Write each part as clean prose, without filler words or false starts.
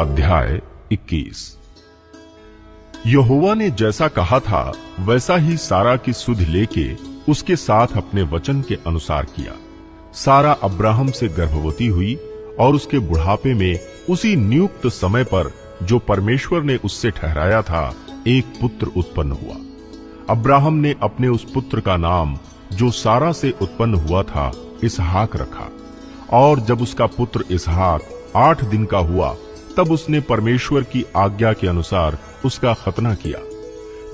अध्याय 21। यहोवा ने जैसा कहा था वैसा ही सारा की सुधि लेके उसके साथ अपने वचन के अनुसार किया। सारा अब्राहम से गर्भवती हुई और उसके बुढ़ापे में उसी नियुक्त समय पर जो परमेश्वर ने उससे ठहराया था एक पुत्र उत्पन्न हुआ। अब्राहम ने अपने उस पुत्र का नाम जो सारा से उत्पन्न हुआ था इसहाक रखा। और जब उसका पुत्र इसहाक 8 दिन का हुआ तब उसने परमेश्वर की आज्ञा के अनुसार उसका खतना किया।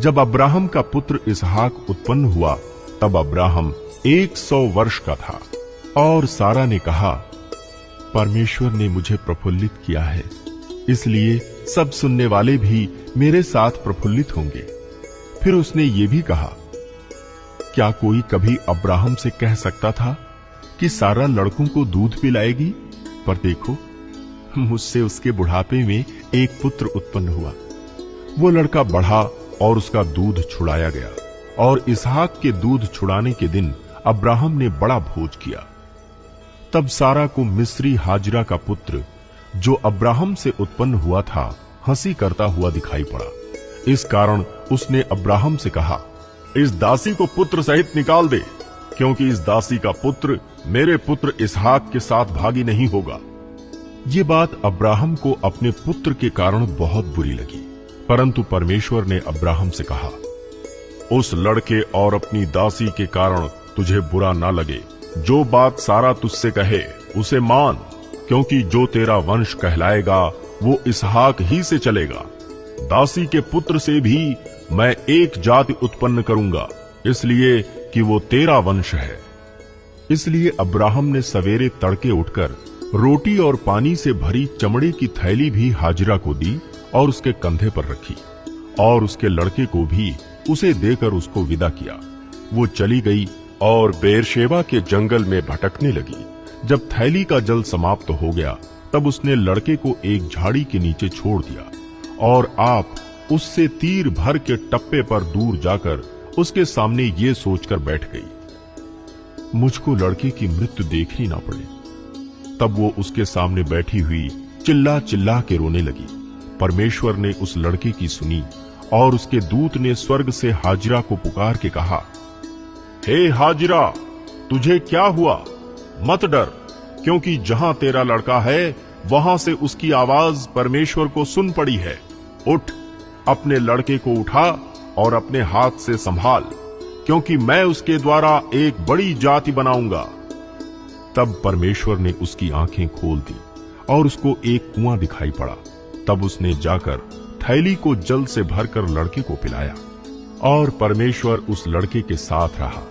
जब अब्राहम का पुत्र इसहाक उत्पन्न हुआ तब अब्राहम 100 वर्ष का था। और सारा ने कहा, परमेश्वर ने मुझे प्रफुल्लित किया है, इसलिए सब सुनने वाले भी मेरे साथ प्रफुल्लित होंगे। फिर उसने ये भी कहा, क्या कोई कभी अब्राहम से कह सकता था कि सारा लड़कों को दूध पिलाएगी? पर देखो, मुझसे उसके बुढ़ापे में एक पुत्र उत्पन्न हुआ। वो लड़का बढ़ा और उसका दूध छुड़ाया गया। और इसहाक के दूध छुड़ाने के दिन अब्राहम ने बड़ा भोज किया। तब सारा को मिस्री हाजिरा का पुत्र जो अब्राहम से उत्पन्न हुआ था हंसी करता हुआ दिखाई पड़ा। इस कारण उसने अब्राहम से कहा, इस दासी को पुत्र सहित निकाल दे, क्योंकि इस दासी का पुत्र मेरे पुत्र इसहाक के साथ भागी नहीं होगा। ये बात अब्राहम को अपने पुत्र के कारण बहुत बुरी लगी, परंतु परमेश्वर ने अब्राहम से कहा, उस लड़के और अपनी दासी के कारण तुझे बुरा ना लगे। जो बात सारा तुझसे कहे उसे मान, क्योंकि जो तेरा वंश कहलाएगा वो इसहाक ही से चलेगा। दासी के पुत्र से भी मैं एक जाति उत्पन्न करूंगा, इसलिए कि वो तेरा वंश है। इसलिए अब्राहम ने सवेरे तड़के उठकर रोटी और पानी से भरी चमड़े की थैली भी हाजिरा को दी और उसके कंधे पर रखी, और उसके लड़के को भी उसे देकर उसको विदा किया। वो चली गई और बेरशेबा के जंगल में भटकने लगी। जब थैली का जल समाप्त हो गया तब उसने लड़के को एक झाड़ी के नीचे छोड़ दिया, और आप उससे तीर भर के टप्पे पर दूर जाकर उसके सामने ये सोचकर बैठ गई, मुझको लड़के की मृत्यु देखनी ना पड़े। तब वो उसके सामने बैठी हुई चिल्ला चिल्ला के रोने लगी। परमेश्वर ने उस लड़के की सुनी, और उसके दूत ने स्वर्ग से हाजिरा को पुकार के कहा, हे हाजिरा, तुझे क्या हुआ? मत डर, क्योंकि जहां तेरा लड़का है वहां से उसकी आवाज परमेश्वर को सुन पड़ी है। उठ, अपने लड़के को उठा और अपने हाथ से संभाल, क्योंकि मैं उसके द्वारा एक बड़ी जाति बनाऊंगा। तब परमेश्वर ने उसकी आंखें खोल दी और उसको एक कुआं दिखाई पड़ा। तब उसने जाकर थैली को जल से भरकर लड़के को पिलाया, और परमेश्वर उस लड़के के साथ रहा।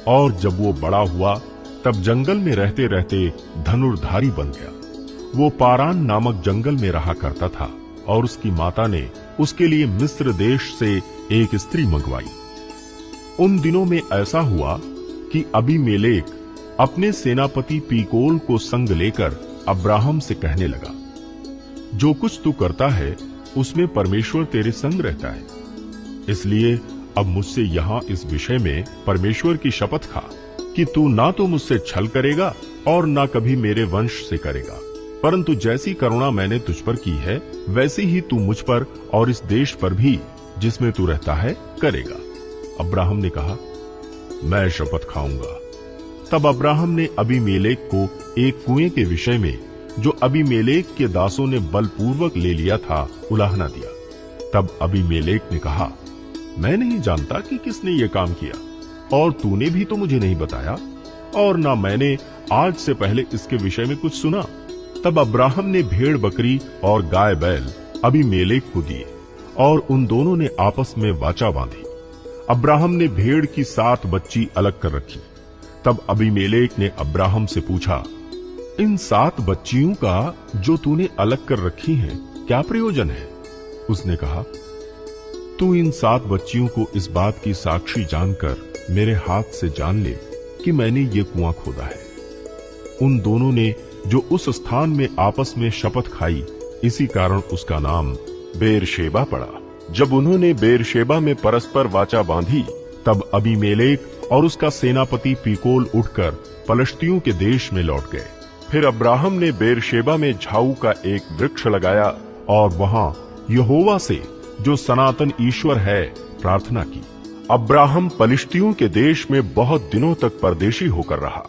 और जब वो बड़ा हुआ तब जंगल में रहते रहते धनुर्धारी बन गया। वो पारान नामक जंगल में रहा करता था, और उसकी माता ने उसके लिए मिस्र देश से एक स्त्री मंगवाई। उन दिनों में ऐसा हुआ कि अबीमेलेक अपने सेनापति पीकोल को संग लेकर अब्राहम से कहने लगा, जो कुछ तू करता है उसमें परमेश्वर तेरे संग रहता है। इसलिए अब मुझसे यहाँ इस विषय में परमेश्वर की शपथ खा कि तू ना तो मुझसे छल करेगा और ना कभी मेरे वंश से करेगा, परंतु जैसी करुणा मैंने तुझ पर की है वैसी ही तू मुझ पर और इस देश पर भी जिसमें तू रहता है करेगा। अब्राहम ने कहा, मैं शपथ खाऊंगा। तब अब्राहम ने अबीमेलेक को एक कुएं के विषय में जो अबीमेलेक के दासों ने बलपूर्वक ले लिया था उलाहना दिया। तब अबीमेलेक ने कहा, मैं नहीं जानता कि किसने ये काम किया, और तूने भी तो मुझे नहीं बताया, और ना मैंने आज से पहले इसके विषय में कुछ सुना। तब अब्राहम ने भेड़ बकरी और गाय बैल अबीमेलेक को दिए, और उन दोनों ने आपस में वाचा बांधी। अब्राहम ने भेड़ की 7 बच्ची अलग कर रखी। तब अबीमेलेक ने अब्राहम से पूछा, इन 7 बच्चियों का जो तूने अलग कर रखी हैं क्या प्रयोजन है? उसने कहा, तू इन 7 बच्चियों को इस बात की साक्षी जानकर मेरे हाथ से जान ले कि मैंने ये कुआं खोदा है। उन दोनों ने जो उस स्थान में आपस में शपथ खाई, इसी कारण उसका नाम बेरशेबा पड़ा। जब उन्होंने बेरशेबा में परस्पर वाचा बांधी तब अबीमेलेक और उसका सेनापति पीकोल उठकर पलिश्तियों के देश में लौट गए। फिर अब्राहम ने बेरशेबा में झाऊ का एक वृक्ष लगाया और वहां यहोवा से, जो सनातन ईश्वर है, प्रार्थना की। अब्राहम पलिश्तियों के देश में बहुत दिनों तक परदेशी होकर रहा।